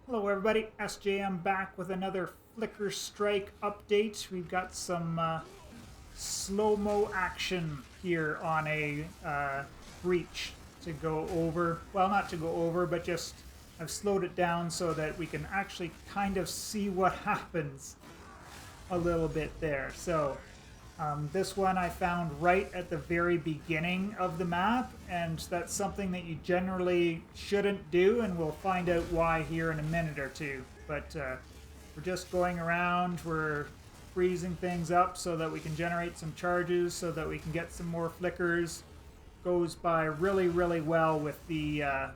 Hello everybody, SJM back with another Flicker Strike update. We've got some slow-mo action here on a breach to go over. Well, not to go over, but just I've slowed it down so that we can actually kind of see what happens a little bit there. So this one I found right at the very beginning of the map, and that's something that you generally shouldn't do, and we'll find out why here in a minute or two. But we're just going around, we're freezing things up so that we can generate some charges, so that we can get some more flickers. Goes by really, really well with the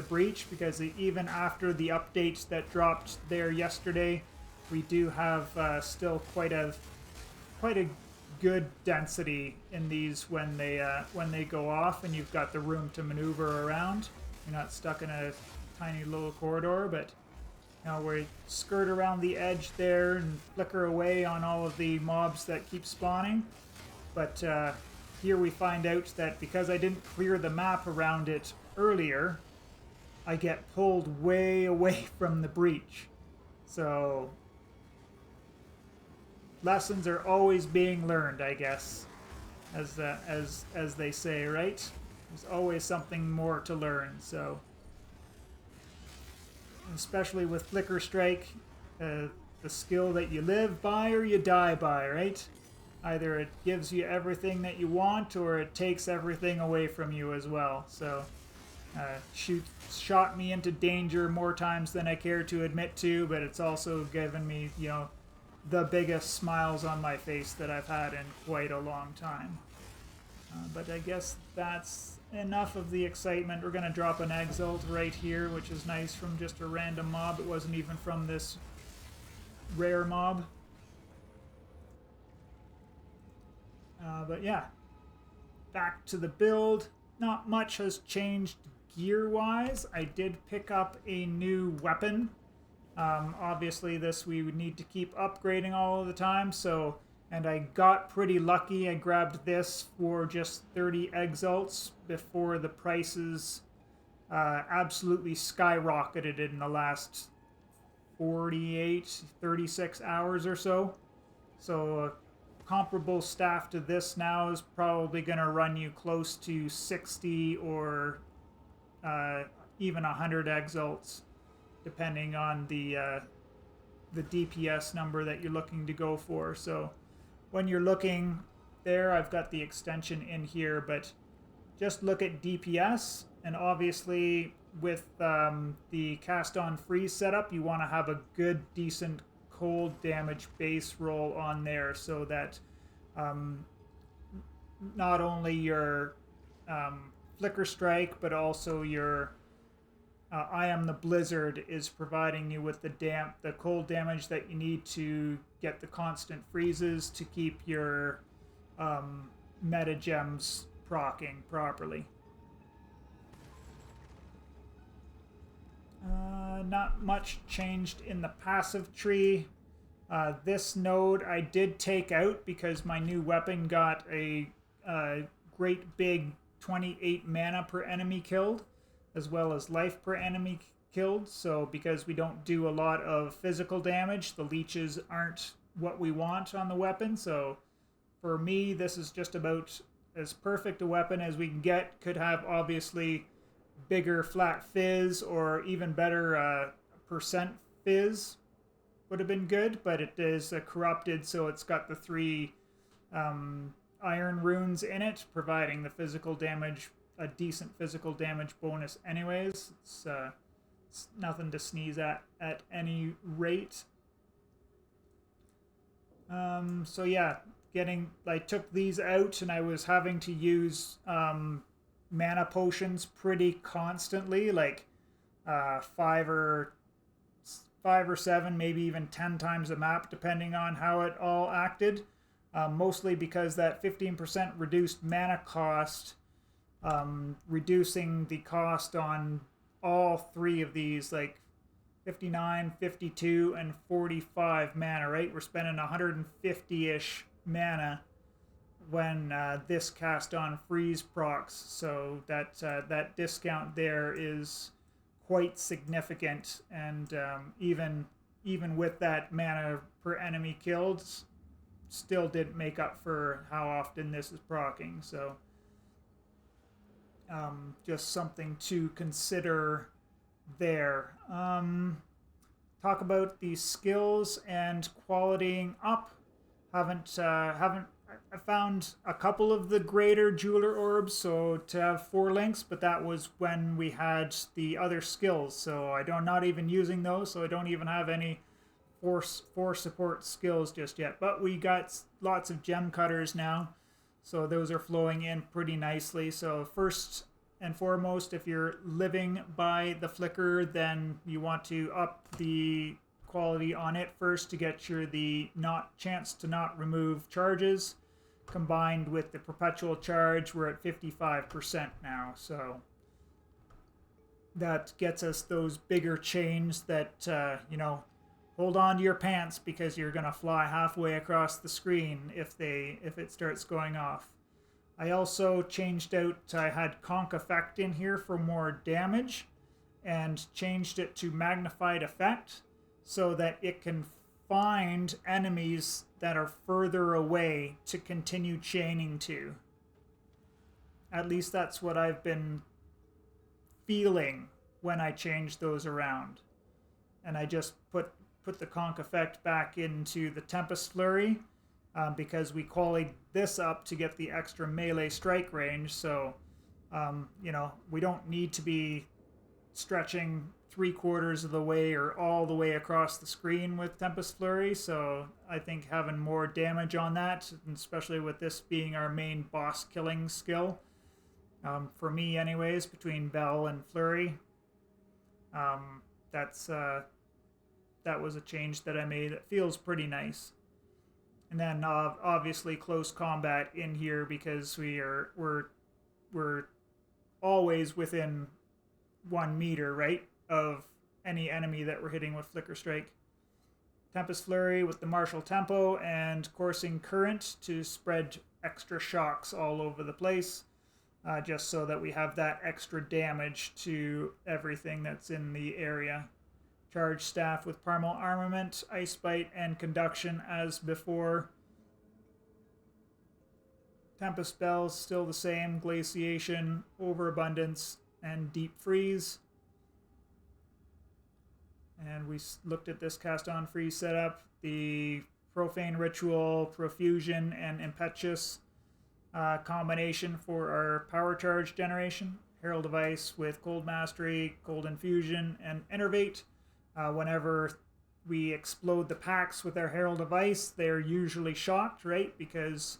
breach, because even after the updates that dropped there yesterday, we do have still quite a good density in these when they go off, and you've got the room to maneuver around. You're not stuck in a tiny little corridor, but we skirt around the edge there and flicker away on all of the mobs that keep spawning. But here we find out that because I didn't clear the map around it earlier, I get pulled way away from the breach. So lessons are always being learned, I guess, as they say, right? There's always something more to learn. So, especially with Flicker Strike, the skill that you live by or you die by, right? Either it gives you everything that you want, or it takes everything away from you as well. So, shot me into danger more times than I care to admit to, but it's also given me, the biggest smiles on my face that I've had in quite a long time. But I guess that's enough of the excitement. We're going to drop an exalt right here, which is nice, from just a random mob. It wasn't even from this rare mob. But yeah, back to the build. Not much has changed gear-wise. I did pick up a new weapon. Obviously, this we would need to keep upgrading all of the time, and I got pretty lucky. I grabbed this for just 30 exalts before the prices absolutely skyrocketed in the last 36 hours or so. So comparable staff to this now is probably going to run you close to 60 or even 100 exalts, depending on the DPS number that you're looking to go for. So when you're looking there, I've got the extension in here, but just look at DPS, and obviously with the cast on freeze setup, you want to have a good, decent cold damage base roll on there, so that not only your Flicker Strike, but also your I Am the Blizzard is providing you with the cold damage that you need to get the constant freezes to keep your meta gems proccing properly. Not much changed in the passive tree. This node I did take out because my new weapon got a great big 28 mana per enemy killed, as well as life per enemy killed. So because we don't do a lot of physical damage, the leeches aren't what we want on the weapon. So for me, this is just about as perfect a weapon as we can get. Could have obviously bigger flat fizz, or even better percent fizz would have been good, but it is corrupted, so it's got the 3 iron runes in it, providing the physical damage, a decent physical damage bonus anyways. It's nothing to sneeze at any rate. So yeah, I took these out, and I was having to use mana potions pretty constantly, like 5 or 7, maybe even 10 times a map, depending on how it all acted. Mostly because that 15% reduced mana cost, reducing the cost on all 3 of these, like 59, 52, and 45 mana, right? We're spending 150-ish mana when this cast on freeze procs, so that discount there is quite significant, and even with that mana per enemy killed, still didn't make up for how often this is proccing. So just something to consider there. Talk about the skills and qualitying up. Haven't I found a couple of the greater jeweler orbs, so to have 4 links, but that was when we had the other skills, so not even using those, so I don't even have any four support skills just yet. But we got lots of gem cutters now, so those are flowing in pretty nicely. So first and foremost, if you're living by the flicker, then you want to up the quality on it first to get the chance to not remove charges. Combined with the perpetual charge, we're at 55% now, so that gets us those bigger chains that hold on to your pants, because you're gonna fly halfway across the screen if it starts going off. I also changed out, I had conk effect in here for more damage, and changed it to magnified effect so that it can find enemies that are further away to continue chaining to. At least that's what I've been feeling when I change those around. And I just put the conk effect back into the Tempest Flurry, because we qualied this up to get the extra melee strike range. So we don't need to be stretching 3/4 of the way or all the way across the screen with Tempest Flurry, so I think having more damage on that, especially with this being our main boss killing skill, for me anyways, between Bell and Flurry, that was a change that I made that feels pretty nice. And then obviously close combat in here, because we're always within 1 meter, right, of any enemy that we're hitting with Flicker Strike. Tempest Flurry with the martial tempo and coursing current to spread extra shocks all over the place, just so that we have that extra damage to everything that's in the area. Charge staff with primal armament, ice bite, and conduction as before. Tempest bells still the same, glaciation, overabundance, and deep freeze. And we looked at this cast on freeze setup, the profane ritual, profusion, and impetuous combination for our power charge generation. Herald of Ice with cold mastery, cold infusion, and enervate. Whenever we explode the packs with our Herald of Ice, they're usually shocked, right? Because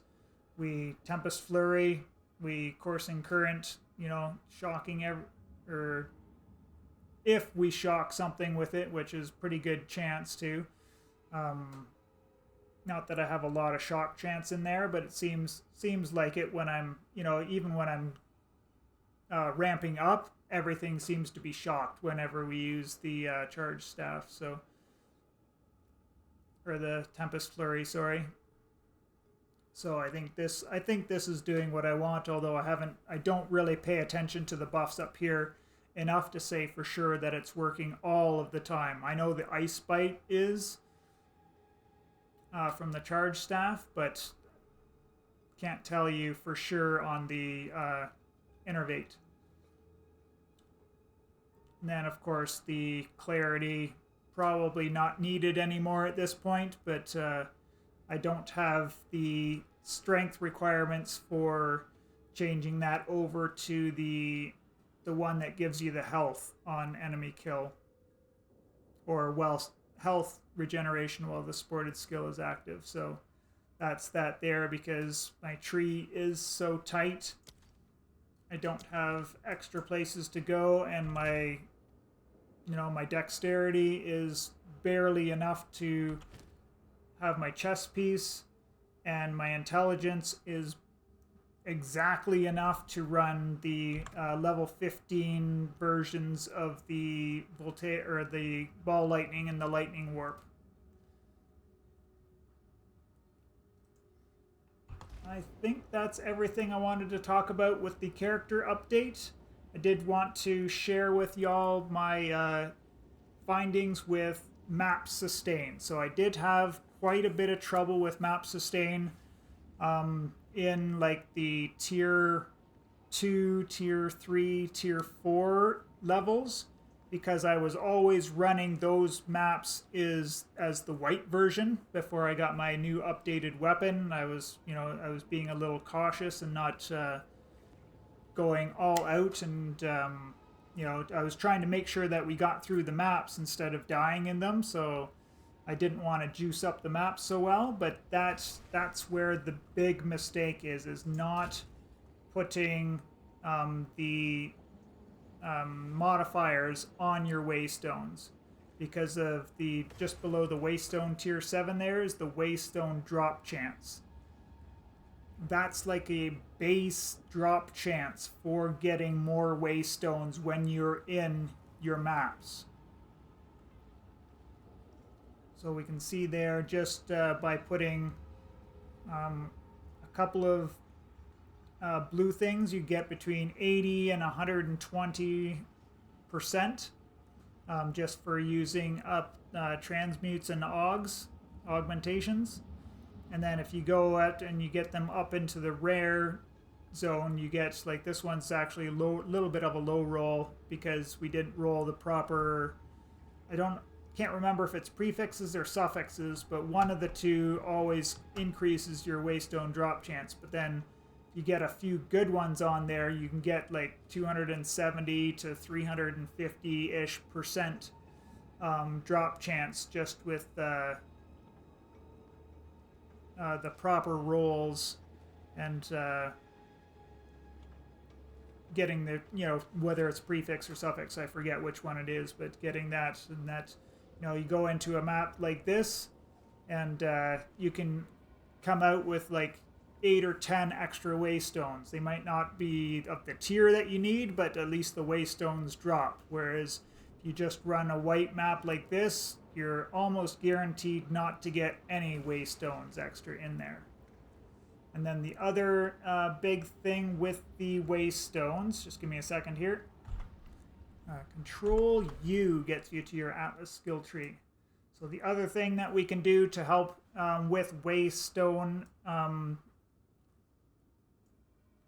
we Tempest Flurry, we coursing current, shocking or if we shock something with it, which is pretty good chance to. Not that I have a lot of shock chance in there, but it seems like it when I'm, even when I'm ramping up, everything seems to be shocked whenever we use the charge staff. So, or the Tempest Flurry, sorry. So I think this is doing what I want, although I don't really pay attention to the buffs up here enough to say for sure that it's working all of the time. I know the Ice Bite is from the charge staff, but can't tell you for sure on the Innervate. And then of course the Clarity, probably not needed anymore at this point, but I don't have the strength requirements for changing that over to the one that gives you the health on enemy kill, or health regeneration while the supported skill is active. So that's that there, because my tree is so tight. I don't have extra places to go, and my dexterity is barely enough to have my chess piece, and my intelligence is exactly enough to run the level 15 versions of the Voltaire or the Ball Lightning and the Lightning Warp. I think that's everything I wanted to talk about with the character update. I did want to share with y'all my findings with map sustain. So I did have quite a bit of trouble with map sustain in like the tier 2, tier 3, tier 4 levels, because I was always running those maps as the white version before I got my new updated weapon. I was being a little cautious and not going all out, and I was trying to make sure that we got through the maps instead of dying in them. So I didn't want to juice up the maps so well, but that's where the big mistake is not putting the modifiers on your waystones, because of the just below the waystone tier 7 there is the waystone drop chance. That's like a base drop chance for getting more waystones when you're in your maps. So we can see there just by putting a couple of blue things, you get between 80 and 120% just for using up transmutes and augmentations. And then if you go out and you get them up into the rare zone, you get, like, this one's actually a little bit of a low roll because we didn't roll the proper, can't remember if it's prefixes or suffixes, but one of the two always increases your waystone drop chance. But then you get a few good ones on there, you can get like 270 to 350-ish% drop chance just with the proper rolls, and getting the, whether it's prefix or suffix, I forget which one it is, but getting that, and that, you go into a map like this, and you can come out with like 8 or 10 extra waystones. They might not be of the tier that you need, but at least the waystones drop. Whereas if you just run a white map like this, you're almost guaranteed not to get any waystones extra in there. And then the other big thing with the waystones, just give me a second here. Control U gets you to your Atlas skill tree. So the other thing that we can do to help with waystone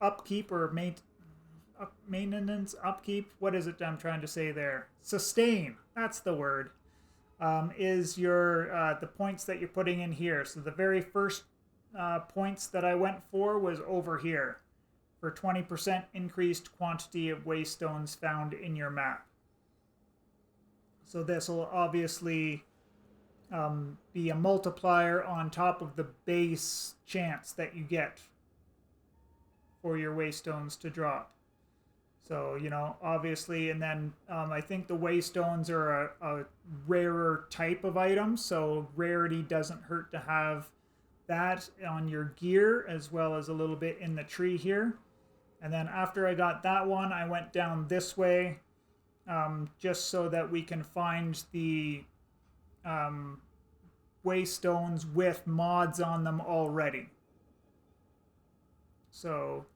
upkeep or maintenance, upkeep, what is it I'm trying to say there? Sustain, that's the word. Is your the points that you're putting in here. So the very first points that I went for was over here, for 20% increased quantity of waystones found in your map. So this will obviously be a multiplier on top of the base chance that you get for your waystones to drop. So, obviously, and then I think the waystones are a rarer type of item, so rarity doesn't hurt to have that on your gear, as well as a little bit in the tree here. And then after I got that one, I went down this way, just so that we can find the waystones with mods on them already. So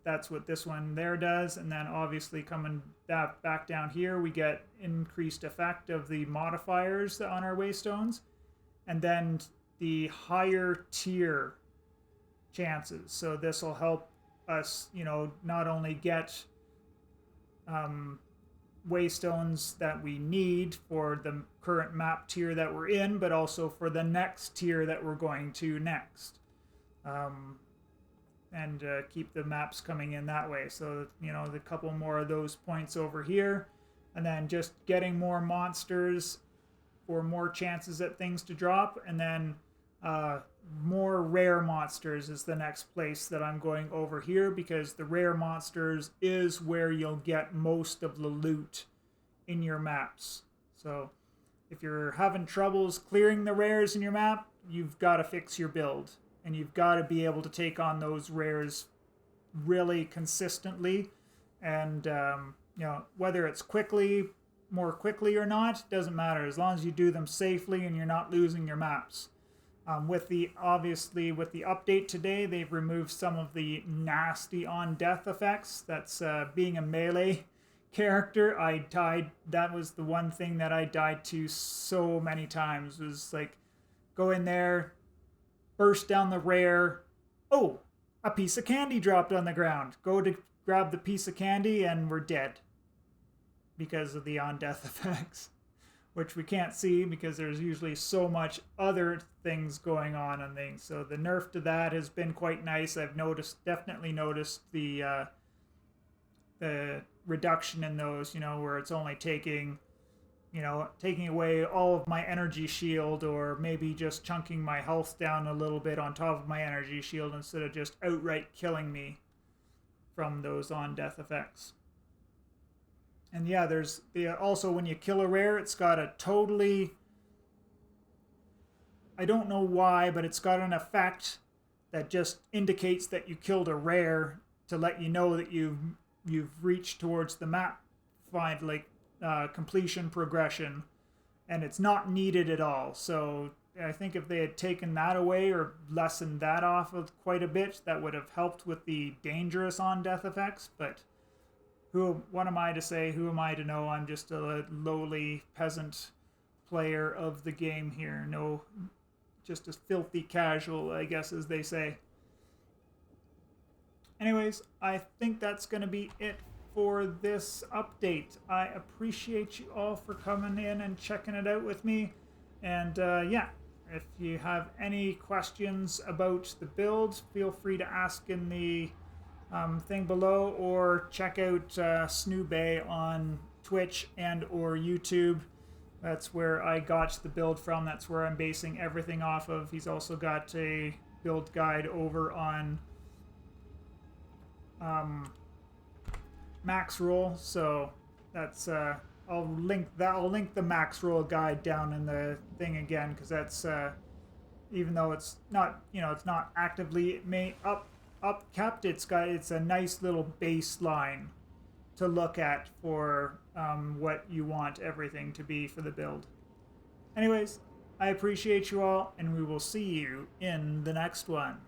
that's what this one there does. And then obviously coming back down here, we get increased effect of the modifiers on our waystones, and then the higher tier chances. So this will help us, not only get waystones that we need for the current map tier that we're in, but also for the next tier that we're going to next. And keep the maps coming in that way. So, the couple more of those points over here, and then just getting more monsters for more chances at things to drop, and then more rare monsters is the next place that I'm going over here, because the rare monsters is where you'll get most of the loot in your maps. So if you're having troubles clearing the rares in your map, you've got to fix your build. And you've got to be able to take on those rares really consistently. And, whether it's more quickly or not, doesn't matter. As long as you do them safely and you're not losing your maps. With the update today, they've removed some of the nasty on-death effects. That's being a melee character, I died. That was the one thing that I died to so many times, was like, go in there, burst down the rare. Oh, a piece of candy dropped on the ground. Go to grab the piece of candy and we're dead because of the on death effects, which we can't see because there's usually so much other things going on and things. So the nerf to that has been quite nice. I've definitely noticed the reduction in those, where it's only taking away all of my energy shield, or maybe just chunking my health down a little bit on top of my energy shield instead of just outright killing me from those on death effects. And yeah, there's also when you kill a rare, it's got a totally, I don't know why, but it's got an effect that just indicates that you killed a rare to let you know that you've reached towards the map completion progression, and it's not needed at all. So I think if they had taken that away or lessened that off of quite a bit, that would have helped with the dangerous on death effects. But what am I to say? Who am I to know? I'm just a lowly peasant player of the game here. No, just a filthy casual, I guess, as they say. Anyways, I think that's going to be it for this update. I appreciate you all for coming in and checking it out with me. And yeah, if you have any questions about the build, feel free to ask in the thing below, or check out Snoobay on Twitch and or YouTube. That's where I got the build from. That's where I'm basing everything off of. He's also got a build guide over on max roll, so that's I'll link the max roll guide down in the thing again, because that's even though it's not it's not actively kept, it's a nice little baseline to look at for what you want everything to be for the build. Anyways, I appreciate you all, and we will see you in the next one.